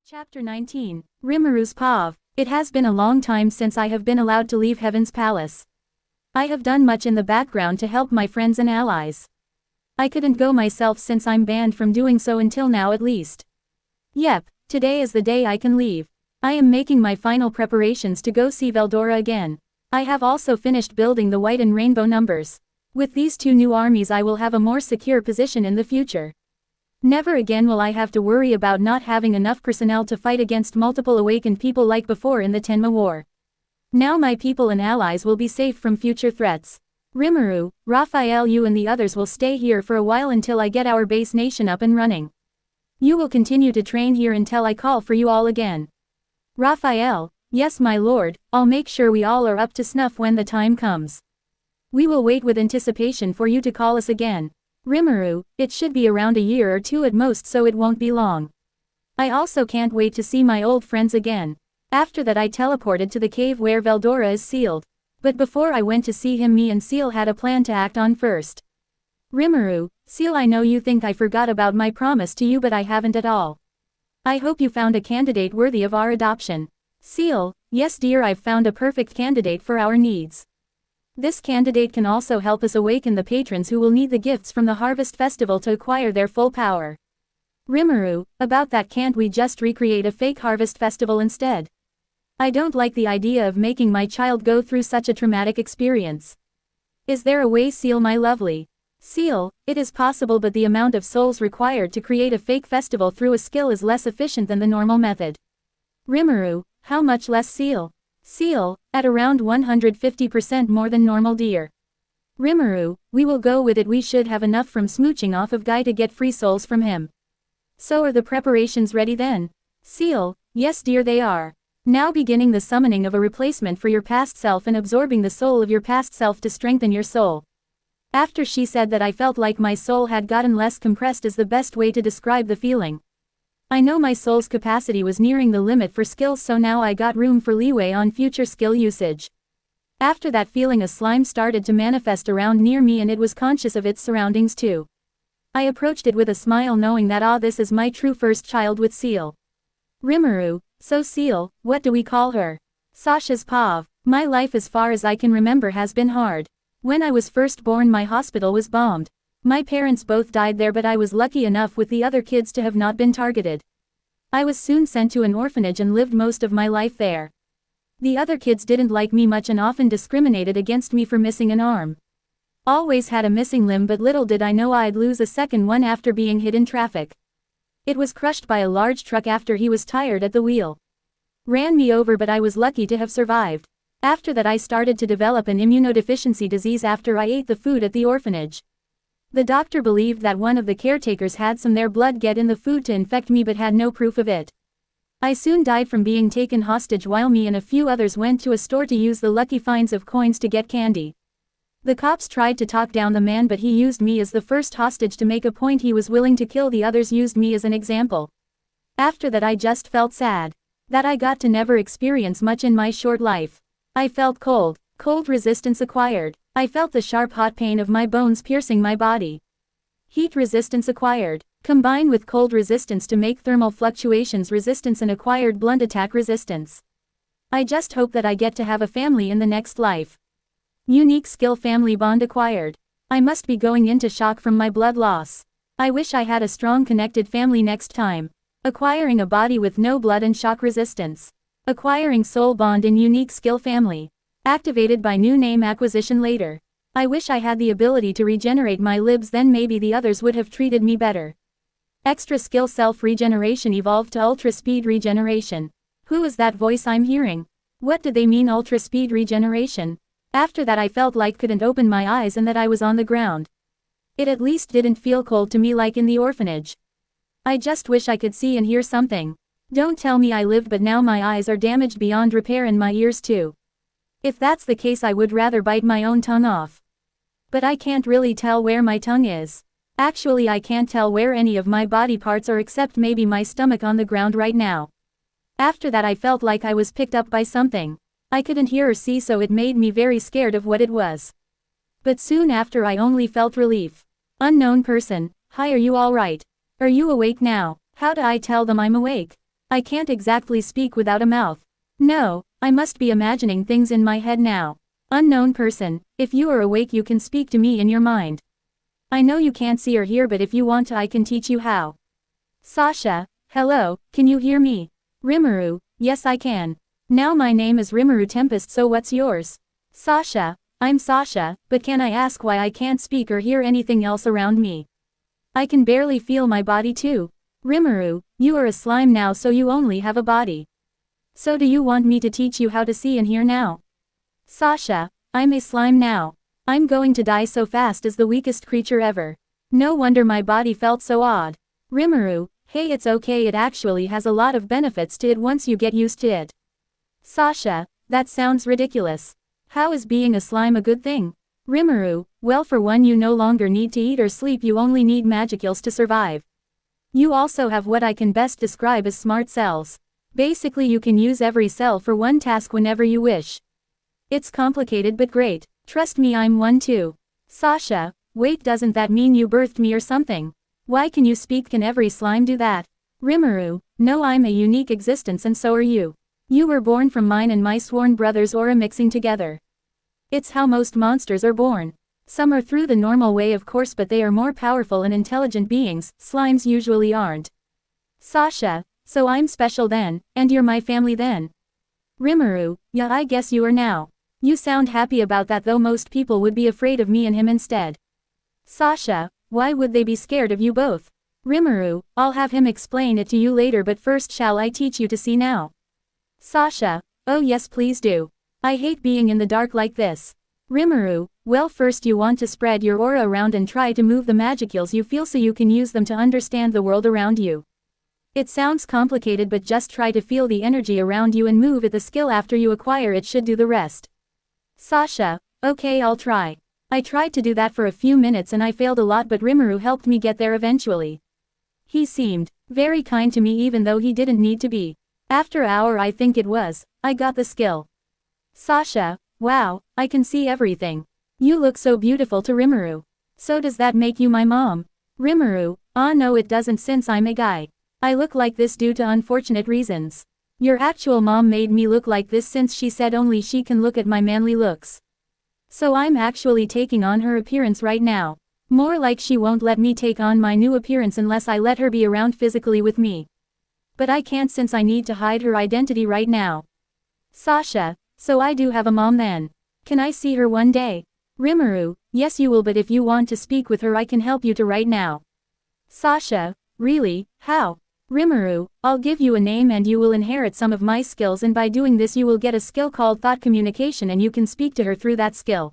Chapter 19. Rimurus Pav. It has been a long time since I have been allowed to leave Heaven's Palace. I have done much in the background to help my friends and allies. I couldn't go myself since I'm banned from doing so until now at least. Yep, today is the day I can leave. I am making my final preparations to go see Veldora again. I have also finished building the white and rainbow numbers. With these two new armies I will have a more secure position in the future. Never again will I have to worry about not having enough personnel to fight against multiple awakened people like before in the Tenma War. Now my people and allies will be safe from future threats. Rimuru, Raphael, you and the others will stay here for a while until I get our base nation up and running. You will continue to train here until I call for you all again. Raphael, yes my lord, I'll make sure we all are up to snuff when the time comes. We will wait with anticipation for you to call us again. Rimuru, it should be around a year or two at most, so it won't be long. I also can't wait to see my old friends again. After that I teleported to the cave where Veldora is sealed. But before I went to see him, me and Seal had a plan to act on first. Rimuru, Seal, I know you think I forgot about my promise to you, but I haven't at all. I hope you found a candidate worthy of our adoption. Seal, yes dear, I've found a perfect candidate for our needs. This candidate can also help us awaken the patrons who will need the gifts from the Harvest Festival to acquire their full power. Rimuru, about that, can't we just recreate a fake Harvest Festival instead? I don't like the idea of making my child go through such a traumatic experience. Is there a way, Seal my lovely? Seal, it is possible, but the amount of souls required to create a fake festival through a skill is less efficient than the normal method. Rimuru, how much less, Seal? Seal, at around 150% more than normal dear. Rimuru, we will go with it, we should have enough from smooching off of Guy to get free souls from him. So are the preparations ready then? Seal, yes dear they are. Now beginning the summoning of a replacement for your past self and absorbing the soul of your past self to strengthen your soul. After she said that, I felt like my soul had gotten less compressed is the best way to describe the feeling. I know my soul's capacity was nearing the limit for skills, so now I got room for leeway on future skill usage. After that feeling, a slime started to manifest around near me and it was conscious of its surroundings too. I approached it with a smile, knowing that this is my true first child with Seal. Rimuru, so Seal, what do we call her? Sasha's Pav. My life as far as I can remember has been hard. When I was first born my hospital was bombed. My parents both died there, but I was lucky enough with the other kids to have not been targeted. I was soon sent to an orphanage and lived most of my life there. The other kids didn't like me much and often discriminated against me for missing an arm. Always had a missing limb, but little did I know I'd lose a second one after being hit in traffic. It was crushed by a large truck after he was tired at the wheel. Ran me over, but I was lucky to have survived. After that I started to develop an immunodeficiency disease after I ate the food at the orphanage. The doctor believed that one of the caretakers had some their blood get in the food to infect me, but had no proof of it. I soon died from being taken hostage while me and a few others went to a store to use the lucky finds of coins to get candy. The cops tried to talk down the man, but he used me as the first hostage to make a point he was willing to kill the others, used me as an example. After that I just felt sad. That I got to never experience much in my short life. I felt cold resistance acquired. I felt the sharp hot pain of my bones piercing my body. Heat resistance acquired. Combine with cold resistance to make thermal fluctuations resistance and acquired blunt attack resistance. I just hope that I get to have a family in the next life. Unique skill family bond acquired. I must be going into shock from my blood loss. I wish I had a strong connected family next time. Acquiring a body with no blood and shock resistance. Acquiring soul bond in unique skill family. Activated by new name acquisition later. I wish I had the ability to regenerate my libs, then maybe the others would have treated me better. Extra skill self regeneration evolved to ultra speed regeneration. Who is that voice I'm hearing? What do they mean ultra speed regeneration? After that I felt like couldn't open my eyes and that I was on the ground. It at least didn't feel cold to me like in the orphanage. I just wish I could see and hear something. Don't tell me I lived, but now my eyes are damaged beyond repair and my ears too. If that's the case I would rather bite my own tongue off. But I can't really tell where my tongue is. Actually I can't tell where any of my body parts are except maybe my stomach on the ground right now. After that I felt like I was picked up by something. I couldn't hear or see, so it made me very scared of what it was. But soon after I only felt relief. Unknown person, hi, are you alright? Are you awake now? How do I tell them I'm awake? I can't exactly speak without a mouth. No, I must be imagining things in my head now. Unknown person, if you are awake you can speak to me in your mind. I know you can't see or hear, but if you want to I can teach you how. Sasha, hello, can you hear me? Rimuru, yes I can. Now my name is Rimuru Tempest, so what's yours? Sasha, I'm Sasha, but can I ask why I can't speak or hear anything else around me? I can barely feel my body too. Rimuru, you are a slime now, so you only have a body. So do you want me to teach you how to see and hear now? Sasha, I'm a slime now. I'm going to die so fast as the weakest creature ever. No wonder my body felt so odd. Rimuru, hey, it's okay, it actually has a lot of benefits to it once you get used to it. Sasha, that sounds ridiculous. How is being a slime a good thing? Rimuru, well, for one, you no longer need to eat or sleep, you only need magicals to survive. You also have what I can best describe as smart cells. Basically you can use every cell for one task whenever you wish. It's complicated but great. Trust me, I'm one too. Sasha, wait, doesn't that mean you birthed me or something? Why can you speak? Can every slime do that? Rimuru, no, I'm a unique existence and so are you. You were born from mine and my sworn brothers aura mixing together. It's how most monsters are born. Some are through the normal way of course, but they are more powerful and intelligent beings, slimes usually aren't. Sasha, so I'm special then, and you're my family then? Rimuru, yeah, I guess you are now. You sound happy about that, though most people would be afraid of me and him instead. Sasha, why would they be scared of you both? Rimuru, I'll have him explain it to you later, but first shall I teach you to see now? Sasha, oh yes, please do. I hate being in the dark like this. Rimuru, well, first you want to spread your aura around and try to move the magicals you feel so you can use them to understand the world around you. It sounds complicated, but just try to feel the energy around you and move it. The skill after you acquire it should do the rest. Sasha, okay, I'll try. I tried to do that for a few minutes and I failed a lot, but Rimuru helped me get there eventually. He seemed very kind to me even though he didn't need to be. After an hour, I think it was, I got the skill. Sasha, wow, I can see everything. You look so beautiful to Rimuru. So does that make you my mom? Rimuru, no it doesn't, since I'm a guy. I look like this due to unfortunate reasons. Your actual mom made me look like this since she said only she can look at my manly looks. So I'm actually taking on her appearance right now. More like she won't let me take on my new appearance unless I let her be around physically with me. But I can't since I need to hide her identity right now. Sasha, so I do have a mom then. Can I see her one day? Rimuru, yes you will, but if you want to speak with her I can help you to right now. Sasha, really, how? Rimuru, I'll give you a name and you will inherit some of my skills, and by doing this you will get a skill called thought communication and you can speak to her through that skill.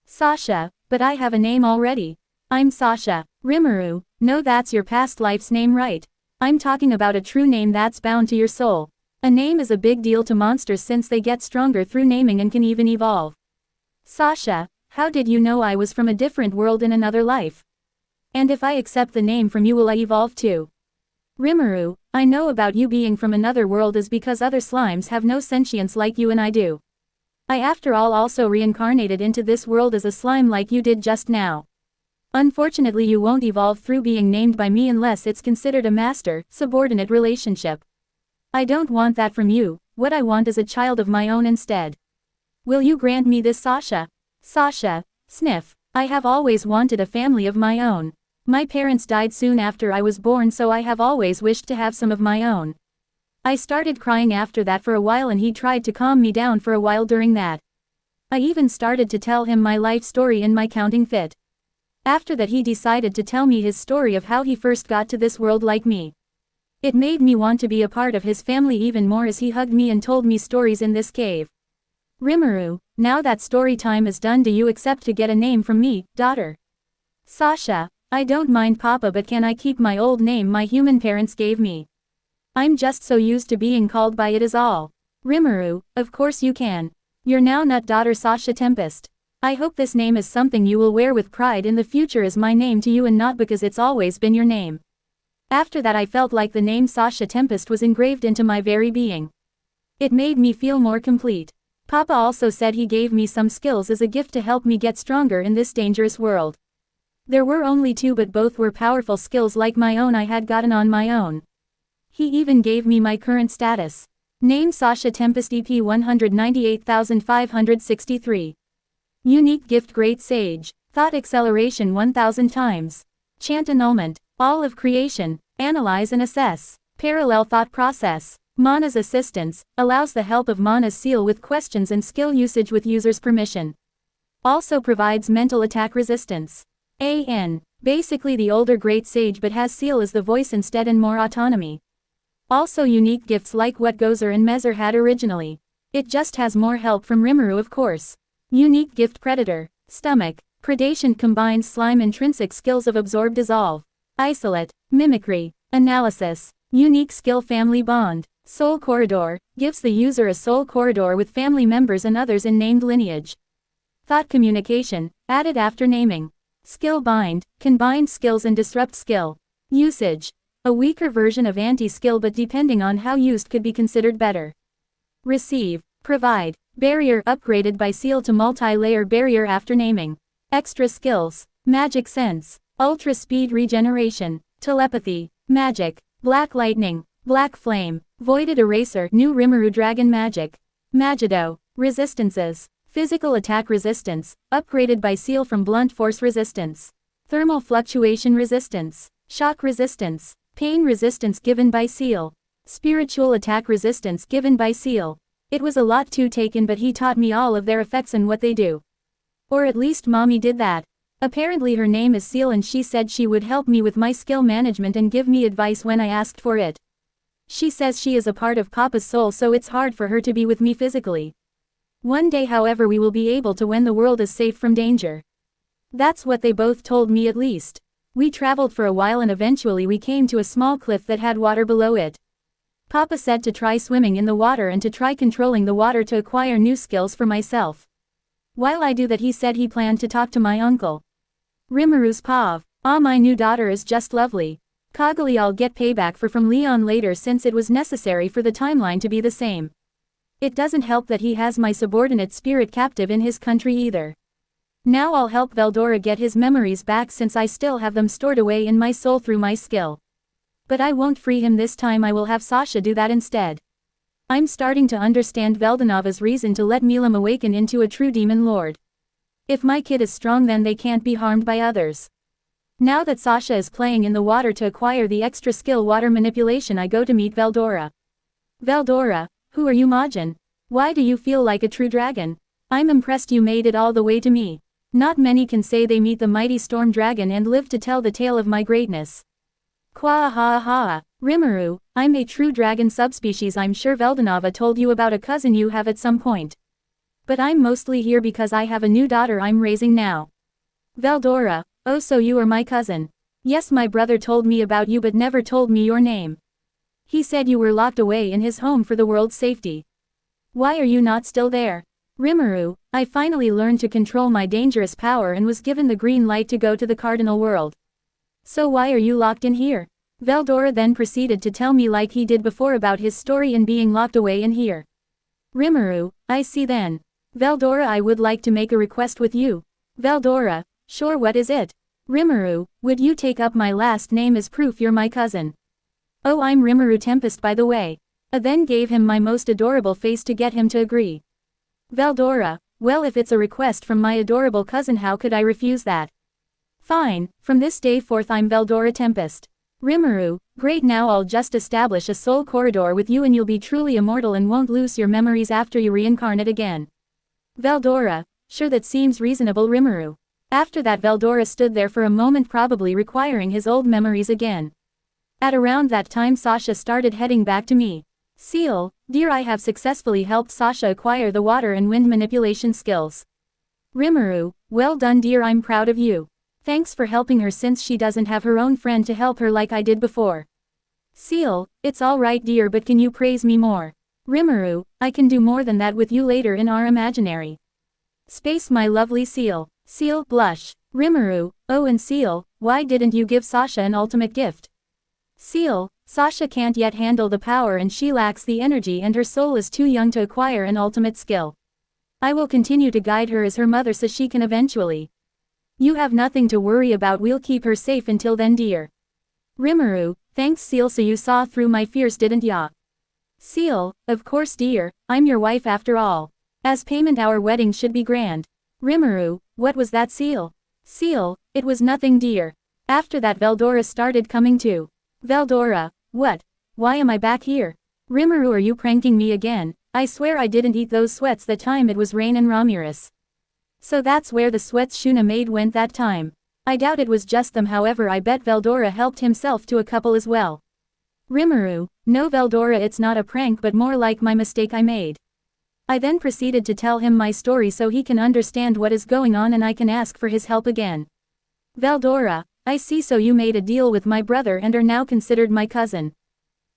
Sasha, but I have a name already. I'm Sasha. Rimuru, no, that's your past life's name, right? I'm talking about a true name that's bound to your soul. A name is a big deal to monsters since they get stronger through naming and can even evolve. Sasha, how did you know I was from a different world in another life? And if I accept the name from you, will I evolve too? Rimuru, I know about you being from another world is because other slimes have no sentience like you and I do. I after all also reincarnated into this world as a slime like you did just now. Unfortunately you won't evolve through being named by me unless it's considered a master-subordinate relationship. I don't want that from you, what I want is a child of my own instead. Will you grant me this, Sasha? Sasha, sniff, I have always wanted a family of my own. My parents died soon after I was born, so I have always wished to have some of my own. I started crying after that for a while and he tried to calm me down for a while during that. I even started to tell him my life story in my counting fit. After that he decided to tell me his story of how he first got to this world like me. It made me want to be a part of his family even more as he hugged me and told me stories in this cave. Rimuru, now that story time is done, do you accept to get a name from me, daughter? Sasha, I don't mind Papa, but can I keep my old name my human parents gave me? I'm just so used to being called by it is all. Rimuru, of course you can. You're now not daughter Sasha Tempest. I hope this name is something you will wear with pride in the future as my name to you and not because it's always been your name. After that I felt like the name Sasha Tempest was engraved into my very being. It made me feel more complete. Papa also said he gave me some skills as a gift to help me get stronger in this dangerous world. There were only two, but both were powerful skills like my own I had gotten on my own. He even gave me my current status. Name Sasha Tempest EP 198563. Unique gift Great Sage. Thought acceleration 1000 times. Chant annulment. All of creation. Analyze and assess. Parallel thought process. Mana's assistance. Allows the help of Mana's seal with questions and skill usage with user's permission. Also provides mental attack resistance. AN. Basically the older Great Sage but has seal as the voice instead and more autonomy. Also unique gifts like what Gozer and Mezer had originally. It just has more help from Rimuru of course. Unique gift Predator. Stomach. Predation combines slime intrinsic skills of Absorb Dissolve. Isolate. Mimicry. Analysis. Unique skill Family Bond. Soul Corridor. Gives the user a soul corridor with family members and others in named lineage. Thought Communication. Added after naming. Skill Bind. Can bind skills and disrupt skill. Usage. A weaker version of anti-skill but depending on how used could be considered better. Receive. Provide. Barrier upgraded by seal to multi-layer barrier after naming. Extra skills. Magic Sense. Ultra Speed Regeneration. Telepathy. Magic. Black Lightning. Black Flame. Voided Eraser. New Rimuru Dragon Magic. Magido. Resistances. Physical Attack Resistance. Upgraded by seal from Blunt Force Resistance. Thermal Fluctuation Resistance. Shock Resistance. Pain Resistance given by seal. Spiritual Attack Resistance given by seal. It was a lot to take in but he taught me all of their effects and what they do. Or at least mommy did that. Apparently her name is Seal and she said she would help me with my skill management and give me advice when I asked for it. She says she is a part of Papa's soul so it's hard for her to be with me physically. One day however we will be able to when the world is safe from danger. That's what they both told me at least. We traveled for a while and eventually we came to a small cliff that had water below it. Papa said to try swimming in the water and to try controlling the water to acquire new skills for myself. While I do that he said he planned to talk to my uncle. Rimuru's Pav. Ah, my new daughter is just lovely. Kagali I'll get payback from Leon later since it was necessary for the timeline to be the same. It doesn't help that he has my subordinate spirit captive in his country either. Now I'll help Veldora get his memories back since I still have them stored away in my soul through my skill. But I won't free him this time, I will have Sasha do that instead. I'm starting to understand Veldanava's reason to let Milam awaken into a true demon lord. If my kid is strong then they can't be harmed by others. Now that Sasha is playing in the water to acquire the extra skill water manipulation I go to meet Veldora. Veldora, who are you Majin? Why do you feel like a true dragon? I'm impressed you made it all the way to me. Not many can say they meet the mighty storm dragon and live to tell the tale of my greatness. Kwahaha, Rimuru, I'm a true dragon subspecies. I'm sure Veldanava told you about a cousin you have at some point. But I'm mostly here because I have a new daughter I'm raising now. Veldora, oh so you are my cousin. Yes, my brother told me about you but never told me your name. He said you were locked away in his home for the world's safety. Why are you not still there? Rimuru, I finally learned to control my dangerous power and was given the green light to go to the cardinal world. So why are you locked in here? Veldora then proceeded to tell me like he did before about his story in being locked away in here. Rimuru, I see then. Veldora, I would like to make a request with you. Veldora, sure, what is it? Rimuru, would you take up my last name as proof you're my cousin? Oh, I'm Rimuru Tempest by the way. I then gave him my most adorable face to get him to agree. Veldora, well if it's a request from my adorable cousin how could I refuse that? Fine, from this day forth I'm Veldora Tempest. Rimuru, great, now I'll just establish a soul corridor with you and you'll be truly immortal and won't lose your memories after you reincarnate again. Veldora, sure, that seems reasonable Rimuru. After that Veldora stood there for a moment probably requiring his old memories again. At around that time Sasha started heading back to me. Seal, dear, I have successfully helped Sasha acquire the water and wind manipulation skills. Rimuru, well done dear, I'm proud of you. Thanks for helping her since she doesn't have her own friend to help her like I did before. Seal, it's alright dear, but can you praise me more? Rimuru, I can do more than that with you later in our imaginary space, my lovely Seal. Seal, blush. Rimuru, oh, and Seal, why didn't you give Sasha an ultimate gift? Seal, Sasha can't yet handle the power and she lacks the energy and her soul is too young to acquire an ultimate skill. I will continue to guide her as her mother so she can eventually. You have nothing to worry about, we'll keep her safe until then dear. Rimuru, Thanks Seal, so you saw through my fears, didn't ya? Seal, of course dear, I'm your wife after all. As payment our wedding should be grand. Rimuru, what was that Seal? Seal, it was nothing dear. After that Veldora started coming to. Veldora, what? Why am I back here? Rimuru, are you pranking me again? I swear I didn't eat those sweats that time it was Rain and Ramirez. So that's where the sweats Shuna made went that time. I doubt it was just them, however I bet Veldora helped himself to a couple as well. Rimuru, no Veldora, it's not a prank but more like my mistake I made. I then proceeded to tell him my story so he can understand what is going on and I can ask for his help again. Veldora, I see, so you made a deal with my brother and are now considered my cousin.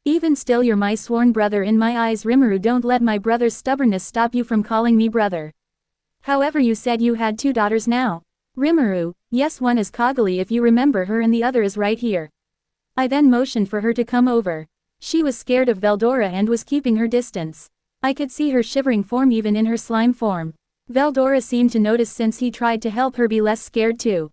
Even still you're my sworn brother in my eyes. Rimuru, don't let my brother's stubbornness stop you from calling me brother. However, you said you had 2 daughters now. Rimuru, yes, one is Kagali if you remember her and the other is right here. I then motioned for her to come over. She was scared of Veldora and was keeping her distance. I could see her shivering form even in her slime form. Veldora seemed to notice since he tried to help her be less scared too.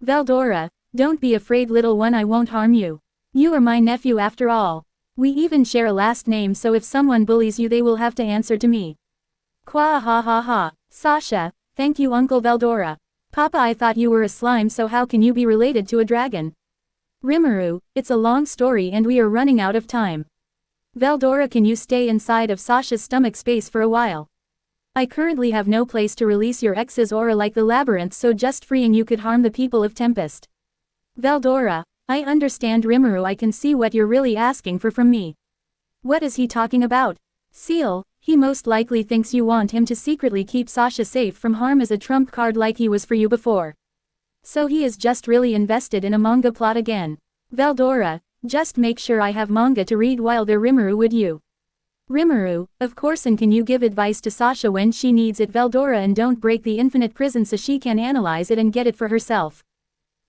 Veldora, don't be afraid little one, I won't harm you. You are my nephew after all. We even share a last name, so if someone bullies you they will have to answer to me. Kwa ha ha ha. Sasha, thank you Uncle Veldora. Papa, I thought you were a slime, so how can you be related to a dragon? Rimuru, it's a long story and we are running out of time. Veldora, can you stay inside of Sasha's stomach space for a while? I currently have no place to release your ex's aura like the labyrinth, so just freeing you could harm the people of Tempest. Veldora, I understand Rimuru, I can see what you're really asking for from me. What is he talking about? Seal, he most likely thinks you want him to secretly keep Sasha safe from harm as a trump card like he was for you before. So he is just really invested in a manga plot again. Veldora, just make sure I have manga to read while there. Rimuru, would you? Rimuru, of course, and can you give advice to Sasha when she needs it? Veldora, and don't break the infinite prison so she can analyze it and get it for herself.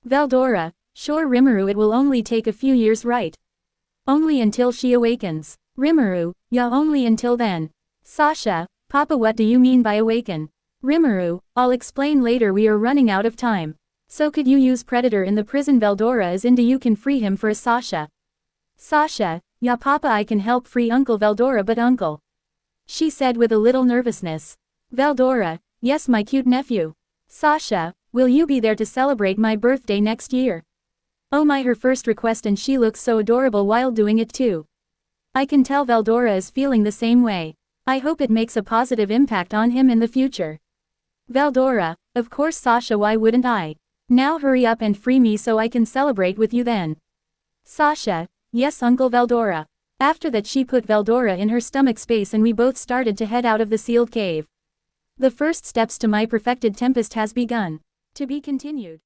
Veldora, sure Rimuru, it will only take a few years, right? Only until she awakens. Rimuru, yeah, only until then. Sasha, Papa, what do you mean by awaken? Rimuru, I'll explain later, we are running out of time. So could you use Predator in the prison? Veldora is into you can free him for a Sasha. Sasha, yeah Papa, I can help free Uncle Veldora, but Uncle. She said with a little nervousness. Veldora, yes my cute nephew. Sasha, will you be there to celebrate my birthday next year? Oh my, her first request, and she looks so adorable while doing it too. I can tell Veldora is feeling the same way. I hope it makes a positive impact on him in the future. Veldora, of course Sasha, why wouldn't I? Now hurry up and free me so I can celebrate with you then. Sasha, yes Uncle Veldora. After that she put Veldora in her stomach space and we both started to head out of the sealed cave. The first steps to my perfected Tempest has begun. To be continued.